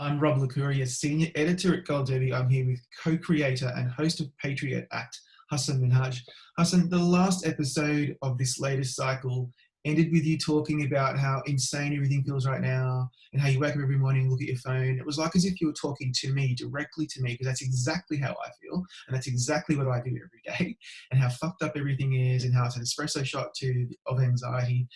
I'm Rob Licuria, Senior Editor at Gold Derby. I'm here with co-creator and host of Patriot Act, Hasan Minhaj. Hasan, the last episode of this latest cycle ended with you talking about how insane everything feels right now and how you wake up every morning and look at your phone. It was like as if you were talking to me, directly to me, because that's exactly how I feel and that's exactly what I do every day, and how fucked up everything is and how it's an espresso shot of anxiety.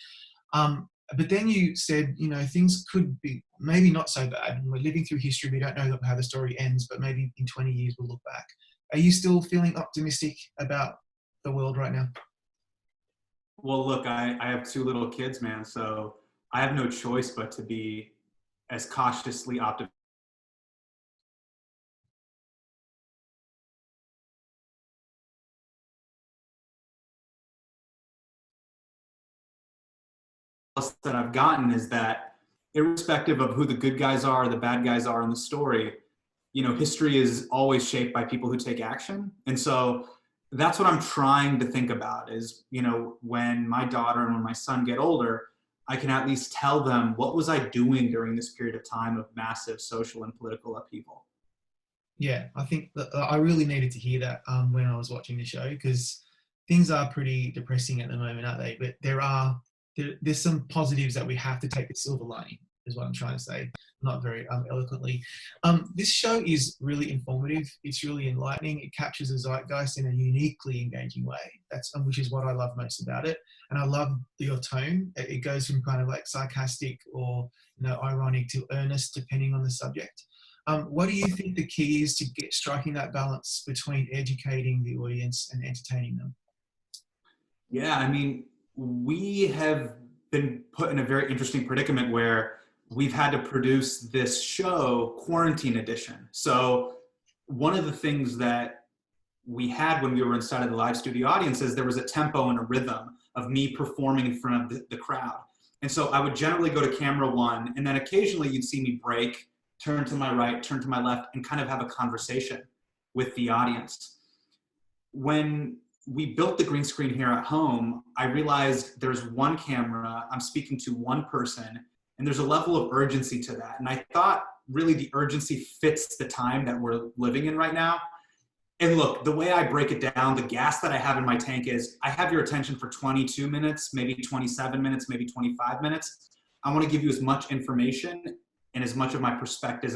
But then you said, you know, things could be maybe not so bad. We're living through history. We don't know how the story ends, but maybe in 20 years we'll look back. Are you still feeling optimistic about the world right now? Well, look, I have two little kids, man, so I have no choice but to be as cautiously optimistic that I've gotten is that irrespective of who the good guys are or the bad guys are in the story, you know, history is always shaped by people who take action. And so that's what I'm trying to think about is, you know, when my daughter and when my son get older, I can at least tell them, what was I doing during this period of time of massive social and political upheaval? Yeah, I think that I really needed to hear that when I was watching the show, because things are pretty depressing at the moment, aren't they? But there's some positives that we have to take the silver lining, is what I'm trying to say, not very eloquently. This show is really informative. It's really enlightening. It captures the zeitgeist in a uniquely engaging way. Which is what I love most about it. And I love your tone. It goes from kind of like sarcastic or, you know, ironic to earnest, depending on the subject. What do you think the key is to striking that balance between educating the audience and entertaining them? Yeah, I mean, we have been put in a very interesting predicament where we've had to produce this show quarantine edition. So one of the things that we had when we were inside of the live studio audience is there was a tempo and a rhythm of me performing in front of the crowd. And so I would generally go to camera one, and then occasionally you'd see me break, turn to my right, turn to my left, and kind of have a conversation with the audience. When we built the green screen here at home, I realized there's one camera, I'm speaking to one person, and there's a level of urgency to that. And I thought really the urgency fits the time that we're living in right now. And look, the way I break it down, the gas that I have in my tank is I have your attention for 22 minutes, maybe 27 minutes, maybe 25 minutes. I want to give you as much information and as much of my perspective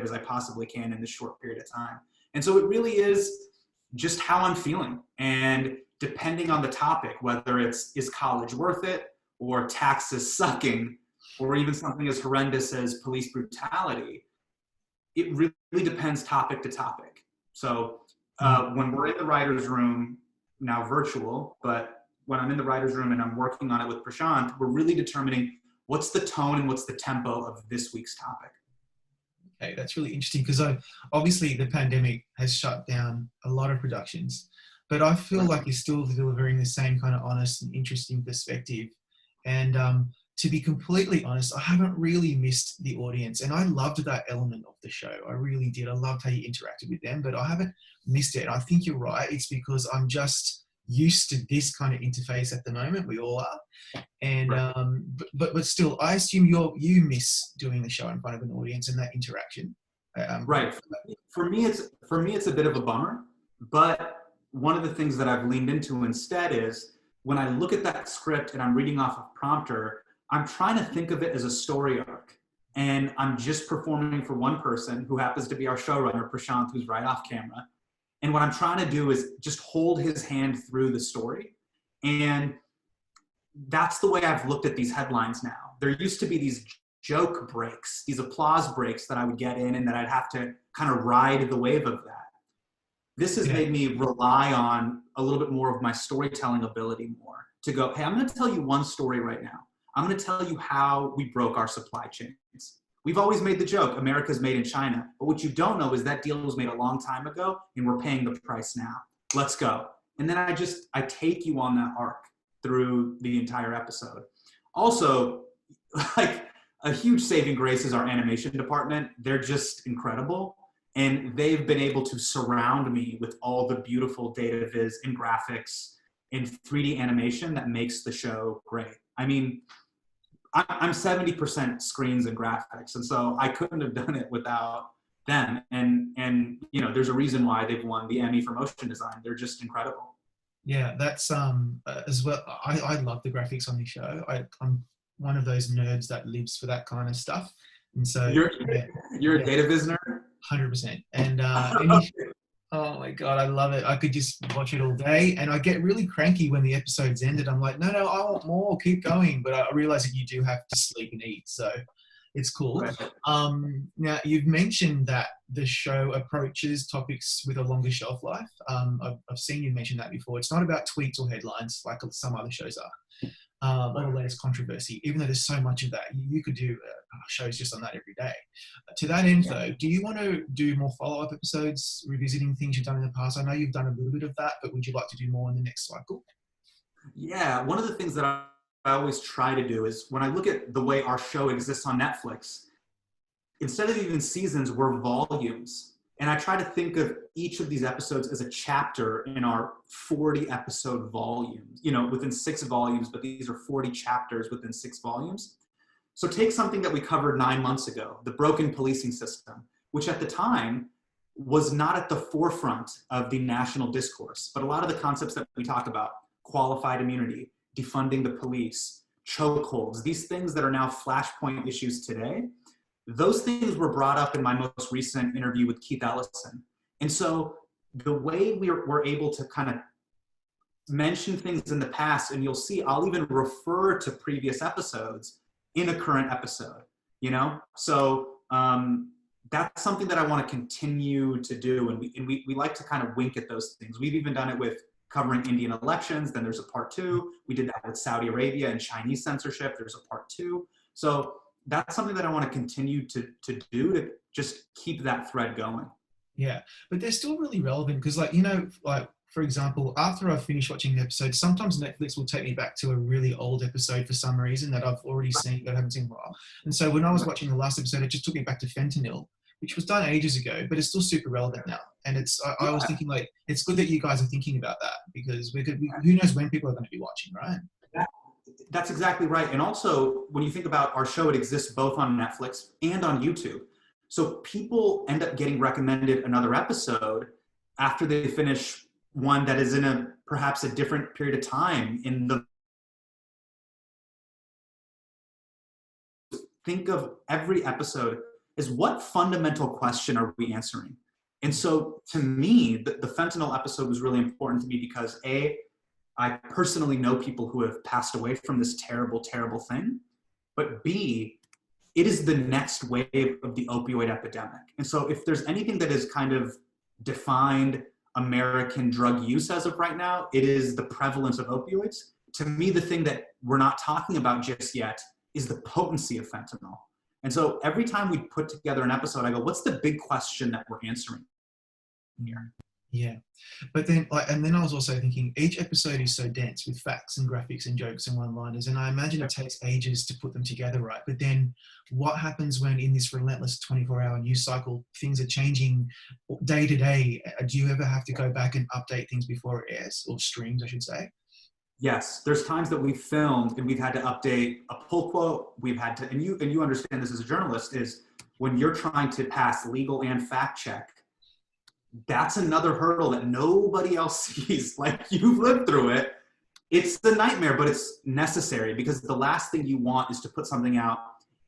as I possibly can in this short period of time. And so it really is just how I'm feeling. And depending on the topic, whether it's is college worth it, or taxes sucking, or even something as horrendous as police brutality, it really depends topic to topic. So when we're in the writer's room, now virtual, but when I'm in the writer's room and I'm working on it with Prashant, we're really determining what's the tone and what's the tempo of this week's topic. Okay, that's really interesting, because obviously the pandemic has shut down a lot of productions, but I feel like you're still delivering the same kind of honest and interesting perspective. And to be completely honest, I haven't really missed the audience, and I loved that element of the show. I really did. I loved how you interacted with them, but I haven't missed it. And I think you're right. It's because I'm just used to this kind of interface at the moment. We all are. And but still, I assume you miss doing the show in front of an audience and that interaction. Right. For me, it's a bit of a bummer. But one of the things that I've leaned into instead is when I look at that script and I'm reading off of prompter, I'm trying to think of it as a story arc. And I'm just performing for one person who happens to be our showrunner, Prashant, who's right off camera. And what I'm trying to do is just hold his hand through the story. And that's the way I've looked at these headlines now. There used to be these joke breaks, these applause breaks that I would get in and that I'd have to kind of ride the wave of that. This has made me rely on a little bit more of my storytelling ability more to go, hey, I'm going to tell you one story right now. I'm going to tell you how we broke our supply chains. We've always made the joke, America's made in China. But what you don't know is that deal was made a long time ago and we're paying the price now. Let's go. And then I take you on that arc through the entire episode. Also, like a huge saving grace is our animation department. They're just incredible. And they've been able to surround me with all the beautiful data viz and graphics and 3D animation that makes the show great. I mean, I'm 70% screens and graphics. And so I couldn't have done it without them. And you know, there's a reason why they've won the Emmy for motion design. They're just incredible. Yeah, that's as well. I love the graphics on this show. I'm one of those nerds that lives for that kind of stuff, and so You're a data visioner. 100%. And oh my god, I love it. I could just watch it all day, and I get really cranky when the episode's ended. I'm like, no, I want more. Keep going. But I realize that you do have to sleep and eat, so it's cool. Right. Now, you've mentioned that the show approaches topics with a longer shelf life. I've seen you mention that before. It's not about tweets or headlines like some other shows are, or the latest controversy, even though there's so much of that. You could do shows just on that every day. To that end, though, do you want to do more follow-up episodes, revisiting things you've done in the past? I know you've done a little bit of that, but would you like to do more in the next cycle? Yeah, one of the things that I always try to do is when I look at the way our show exists on Netflix, instead of even seasons, we're volumes. And I try to think of each of these episodes as a chapter in our 40 episode volumes, you know, within 6 volumes, but these are 40 chapters within 6 volumes. So take something that we covered 9 months ago, the broken policing system, which at the time was not at the forefront of the national discourse, but a lot of the concepts that we talk about, qualified immunity, defunding the police, chokeholds, these things that are now flashpoint issues today, those things were brought up in my most recent interview with Keith Ellison. And so the way we're able to kind of mention things in the past, and you'll see I'll even refer to previous episodes in a current episode, you know? So that's something that I want to continue to do. And we like to kind of wink at those things. We've even done it with covering Indian elections. Then there's a part 2. We did that with Saudi Arabia and Chinese censorship. There's a part 2. So that's something that I want to continue to do to just keep that thread going. Yeah, but they're still really relevant because, like, you know, like, for example, after I've finished watching the episode, sometimes Netflix will take me back to a really old episode for some reason that I've already seen, but I haven't seen in a while. And so when I was watching the last episode, it just took me back to fentanyl, which was done ages ago, but it's still super relevant now. And I was thinking, like, it's good that you guys are thinking about that because who knows when people are going to be watching, right? That's exactly right. And also, when you think about our show, it exists both on Netflix and on YouTube. So people end up getting recommended another episode after they finish one that is in perhaps a different period of time in the. Think of every episode as what fundamental question are we answering? And so to me, the fentanyl episode was really important to me because I personally know people who have passed away from this terrible, terrible thing, but B, it is the next wave of the opioid epidemic. And so if there's anything that has kind of defined American drug use as of right now, it is the prevalence of opioids. To me, the thing that we're not talking about just yet is the potency of fentanyl. And so every time we put together an episode, I go, what's the big question that we're answering here? Yeah, but then, and then I was also thinking, each episode is so dense with facts and graphics and jokes and one-liners, and I imagine it takes ages to put them together, right? But then, what happens when in this relentless 24-hour news cycle, things are changing day to day? Do you ever have to go back and update things before it airs, or streams, I should say? Yes, there's times that we've filmed and we've had to update a pull quote. We've had to, and you understand this as a journalist, is when you're trying to pass legal and fact check. That's another hurdle that nobody else sees. Like, you've lived through it. It's the nightmare, but it's necessary because the last thing you want is to put something out.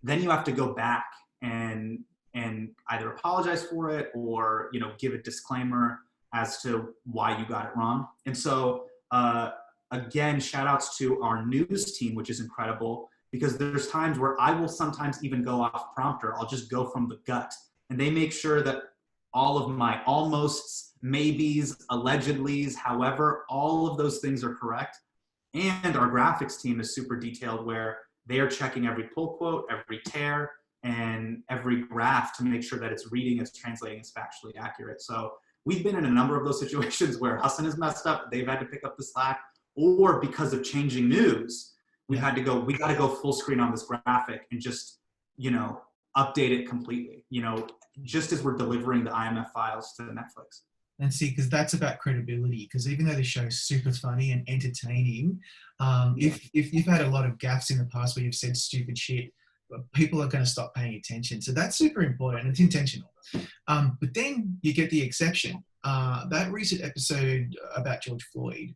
Then you have to go back and either apologize for it or, you know, give a disclaimer as to why you got it wrong. And so, again, shout outs to our news team, which is incredible because there's times where I will sometimes even go off prompter. I'll just go from the gut and they make sure that all of my almosts, maybes, allegedlys, however, all of those things are correct. And our graphics team is super detailed where they are checking every pull quote, every tear, and every graph to make sure that it's reading, it's translating, it's factually accurate. So we've been in a number of those situations where Hasan has messed up, they've had to pick up the slack, or because of changing news, we got to go full screen on this graphic and just, you know, update it completely, you know, just as we're delivering the IMF files to Netflix. And see, because that's about credibility. Because even though the show is super funny and entertaining, if you've had a lot of gaffes in the past where you've said stupid shit, people are going to stop paying attention. So that's super important. It's intentional. But then you get the exception. That recent episode about George Floyd,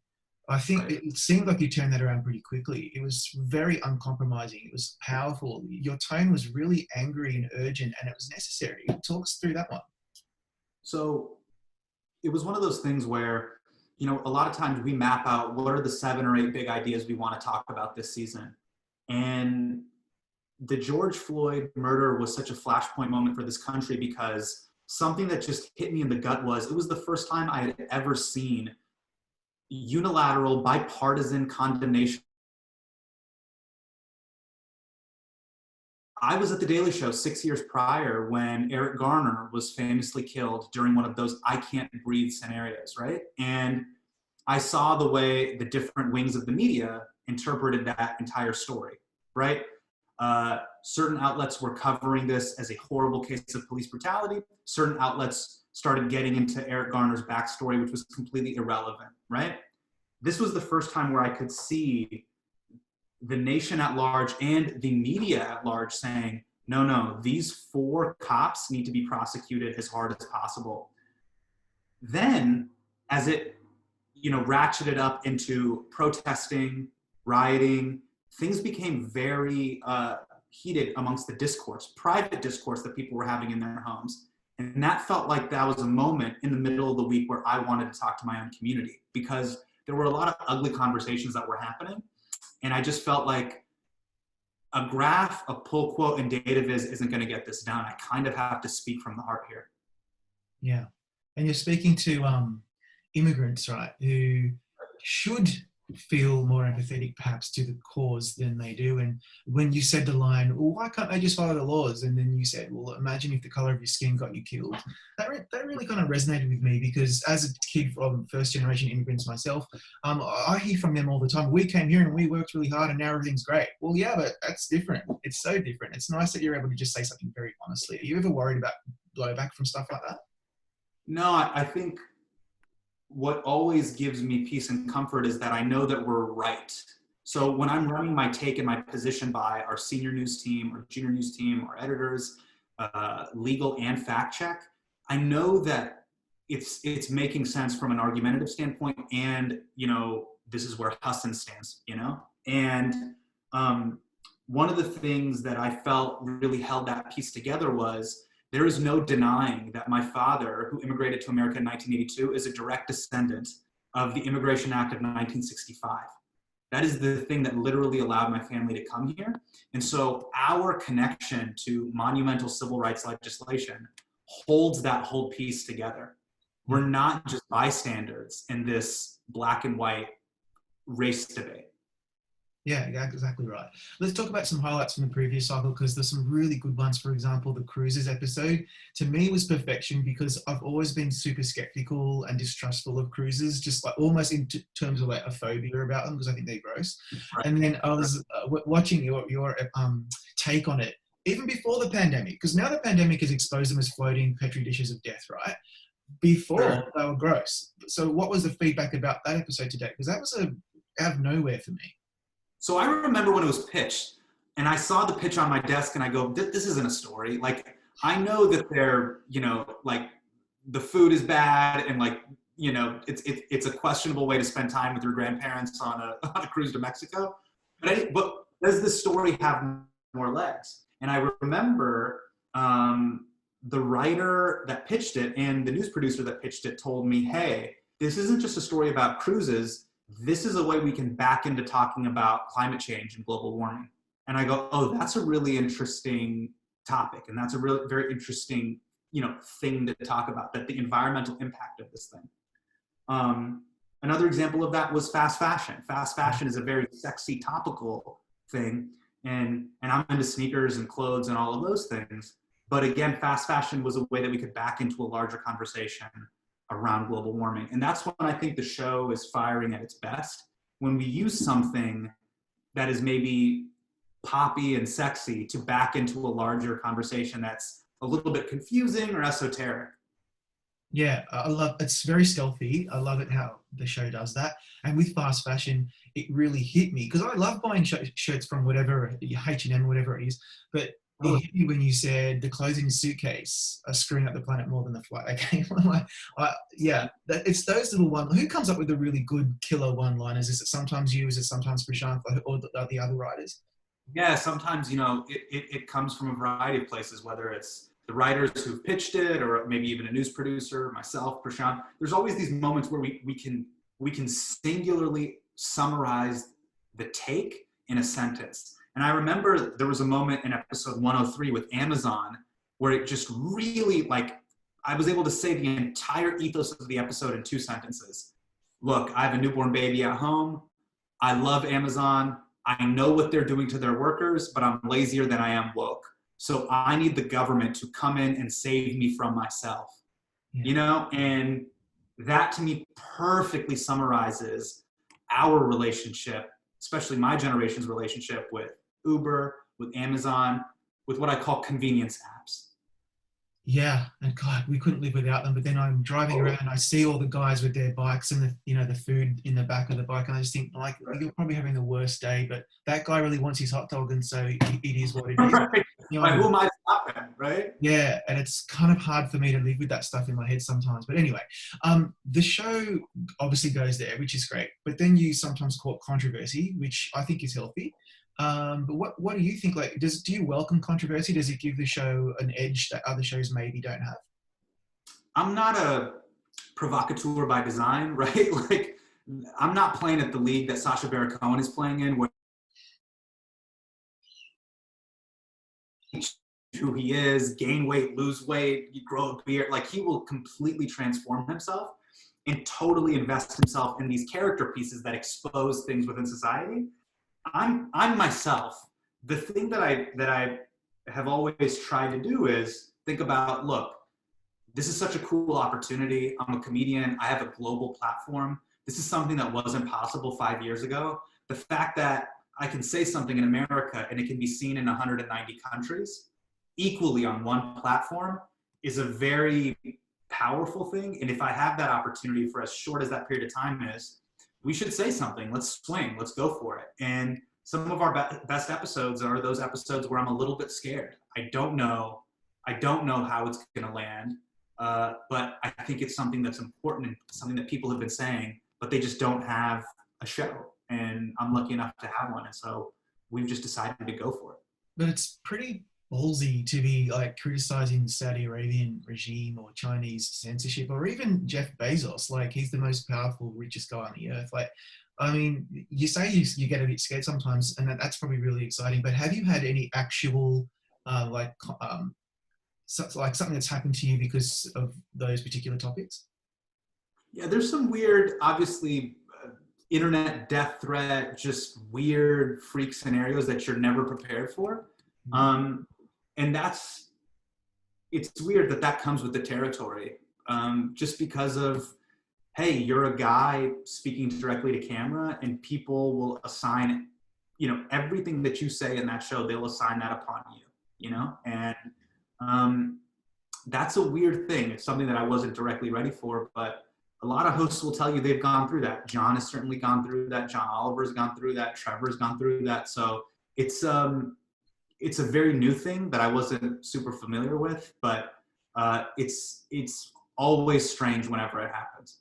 I think it seemed like you turned that around pretty quickly. It was very uncompromising. It was powerful. Your tone was really angry and urgent, and it was necessary. Talk us through that one. So it was one of those things where, a lot of times we map out what are the 7 or 8 big ideas we want to talk about this season. And the George Floyd murder was such a flashpoint moment for this country because something that just hit me in the gut was it was the first time I had ever seen unilateral bipartisan condemnation. I was at The Daily Show 6 years prior when Eric Garner was famously killed during one of those I can't breathe scenarios, right? And I saw the way the different wings of the media interpreted that entire story, right? Certain outlets were covering this as a horrible case of police brutality. Certain outlets started getting into Eric Garner's backstory, which was completely irrelevant, right? This was the first time where I could see the nation at large and the media at large saying, no, these 4 cops need to be prosecuted as hard as possible. Then, as it, ratcheted up into protesting, rioting, things became very heated amongst the discourse, private discourse that people were having in their homes. And that felt like that was a moment in the middle of the week where I wanted to talk to my own community because there were a lot of ugly conversations that were happening. And I just felt like a graph, a pull quote, and data viz isn't going to get this done. I kind of have to speak from the heart here. Yeah. And you're speaking to immigrants, right, who should feel more empathetic perhaps to the cause than they do. And when you said the line, well, why can't they just follow the laws? And then you said, well, imagine if the color of your skin got you killed. That really kind of resonated with me because as a kid from first generation immigrants myself, I hear from them all the time, we came here and we worked really hard and now everything's great. Well, yeah, but that's different. It's so different. It's nice that you're able to just say something very honestly. Are you ever worried about blowback from stuff like that? No, I think what always gives me peace and comfort is that I know that we're right. So when I'm running my take and my position by our senior news team, our junior news team, our editors, legal and fact check, I know that it's making sense from an argumentative standpoint, and this is where Hasan stands, And one of the things that I felt really held that piece together was there is no denying that my father, who immigrated to America in 1982, is a direct descendant of the Immigration Act of 1965. That is the thing that literally allowed my family to come here. And so our connection to monumental civil rights legislation holds that whole piece together. We're not just bystanders in this black and white race debate. Yeah, exactly right. Let's talk about some highlights from the previous cycle because there's some really good ones. For example, the cruises episode to me was perfection because I've always been super skeptical and distrustful of cruises, just like almost in terms of like a phobia about them because I think they're gross. Right. And then I was watching your take on it even before the pandemic, because now the pandemic has exposed them as floating petri dishes of death, right? Before they were gross. So what was the feedback about that episode today? Because that was out of nowhere for me. So I remember when it was pitched and I saw the pitch on my desk and I go, this isn't a story. Like, I know that they're, like the food is bad and like, it's a questionable way to spend time with your grandparents on a cruise to Mexico. But does this story have more legs? And I remember the writer that pitched it and the news producer that pitched it told me, hey, this isn't just a story about cruises. This is a way we can back into talking about climate change and global warming. And I go, oh, that's a really interesting topic. And that's a really very interesting, thing to talk about, that the environmental impact of this thing. Another example of that was fast fashion. Fast fashion is a very sexy, topical thing. And I'm into sneakers and clothes and all of those things. But again, fast fashion was a way that we could back into a larger conversation around global warming. And that's when I think the show is firing at its best, when we use something that is maybe poppy and sexy to back into a larger conversation that's a little bit confusing or esoteric. Yeah, I love it's very stealthy. I love it how the show does that. And with fast fashion, it really hit me because I love buying shirts from whatever H&M or whatever it is. But it hit me when you said the clothes in your suitcase are screwing up the planet more than the flight. Okay, I'm like, yeah, it's those little one. Who comes up with the really good killer one-liners? Is it sometimes you? Is it sometimes Prashant or the other writers? Yeah, sometimes, it comes from a variety of places, whether it's the writers who've pitched it or maybe even a news producer, myself, Prashant. There's always these moments where we can singularly summarize the take in a sentence. And I remember there was a moment in episode 103 with Amazon where it just really, like, I was able to say the entire ethos of the episode in 2 sentences. Look, I have a newborn baby at home. I love Amazon. I know what they're doing to their workers, but I'm lazier than I am woke. So I need the government to come in and save me from myself. And that to me perfectly summarizes our relationship, especially my generation's relationship with Uber, with Amazon, with what I call convenience apps. Yeah, and God, we couldn't live without them. But then I'm driving around, and I see all the guys with their bikes and the food in the back of the bike, and I just think like you're probably having the worst day. But that guy really wants his hot dog, and so it is what it is. Right. Like, who am I stopping, right? Yeah, and it's kind of hard for me to live with that stuff in my head sometimes. But anyway, the show obviously goes there, which is great. But then you sometimes call it controversy, which I think is healthy. But what do you think? Like, do you welcome controversy? Does it give the show an edge that other shows maybe don't have? I'm not a provocateur by design, right? Like, I'm not playing at the league that Sacha Baron Cohen is playing in, where who he is, gain weight, lose weight, you grow a beard. Like, he will completely transform himself and totally invest himself in these character pieces that expose things within society. I'm myself. The thing that I have always tried to do is think about, look, this is such a cool opportunity. I'm a comedian. I have a global platform. This is something that wasn't possible 5 years ago. The fact that I can say something in America and it can be seen in 190 countries equally on one platform is a very powerful thing. And if I have that opportunity for as short as that period of time is, we should say something. Let's swing. Let's go for it. And some of our best episodes are those episodes where I'm a little bit scared. I don't know how it's going to land, but I think it's something that's important and something that people have been saying, but they just don't have a show. And I'm lucky enough to have one. And so we've just decided to go for it. But it's pretty ballsy to be like criticizing the Saudi Arabian regime or Chinese censorship or even Jeff Bezos. Like, he's the most powerful, richest guy on the earth. Like, I mean, you say you get a bit scared sometimes, and that's probably really exciting. But have you had any actual like something that's happened to you because of those particular topics? Yeah, there's some weird, obviously, internet death threat, just weird freak scenarios that you're never prepared for. And it's weird that comes with the territory, just because of, hey, you're a guy speaking directly to camera, and people will assign, everything that you say in that show, they'll assign that upon you, and that's a weird thing. It's something that I wasn't directly ready for, but a lot of hosts will tell you they've gone through that. John has certainly gone through that. John Oliver's gone through that. Trevor's gone through that. So it's a very new thing that I wasn't super familiar with, but it's always strange whenever it happens.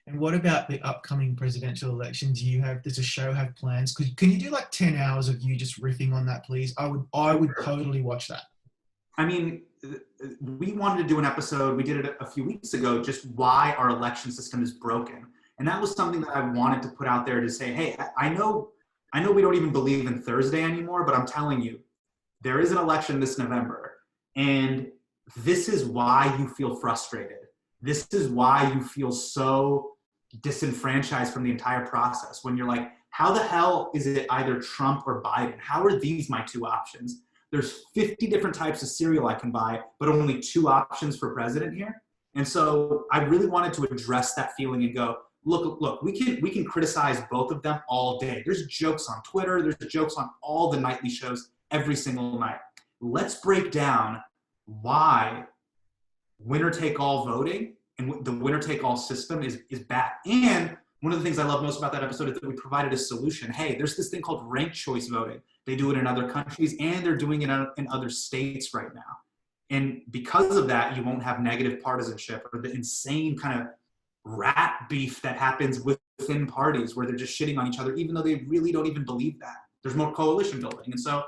And what about the upcoming presidential election? Does the show have plans? Can you do like 10 hours of you just riffing on that, please? I would totally watch that. I mean, we wanted to do an episode, we did it a few weeks ago, just why our election system is broken. And that was something that I wanted to put out there to say, hey, I know we don't even believe in Thursday anymore, but I'm telling you, there is an election this November, and this is why you feel frustrated. This is why you feel so disenfranchised from the entire process. When you're like, how the hell is it either Trump or Biden? How are these my two options? There's 50 different types of cereal I can buy, but only 2 options for president here. And so I really wanted to address that feeling and go, look, we can criticize both of them all day. There's jokes on Twitter. There's jokes on all the nightly shows every single night. Let's break down why winner take all voting and the winner-take-all system is bad. And one of the things I love most about that episode is that we provided a solution. Hey, there's this thing called ranked choice voting. They do it in other countries, and they're doing it in other states right now. And because of that, you won't have negative partisanship or the insane kind of rat beef that happens within parties where they're just shitting on each other, even though they really don't even believe that. There's more coalition building. And so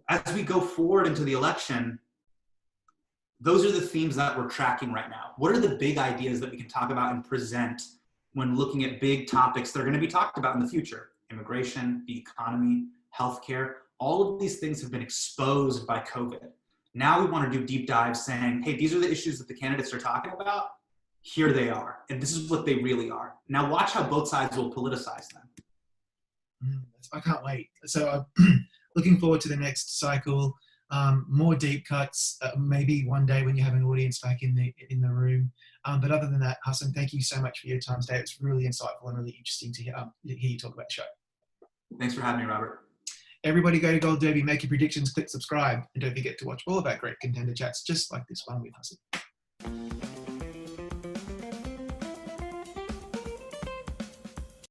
as we go forward into the election, those are the themes that we're tracking right now. What are the big ideas that we can talk about and present when looking at big topics that are going to be talked about in the future? Immigration, the economy, healthcare, all of these things have been exposed by COVID. Now we want to do deep dives saying, hey, these are the issues that the candidates are talking about. Here they are. And this is what they really are. Now watch how both sides will politicize them. I can't wait. So looking forward to the next cycle. More deep cuts, maybe one day when you have an audience back in the room. But other than that, Hasan, thank you so much for your time today. It's really insightful and really interesting to hear you talk about the show. Thanks for having me, Robert. Everybody go to Gold Derby, make your predictions, click subscribe, and don't forget to watch all of our great contender chats just like this one with Hasan.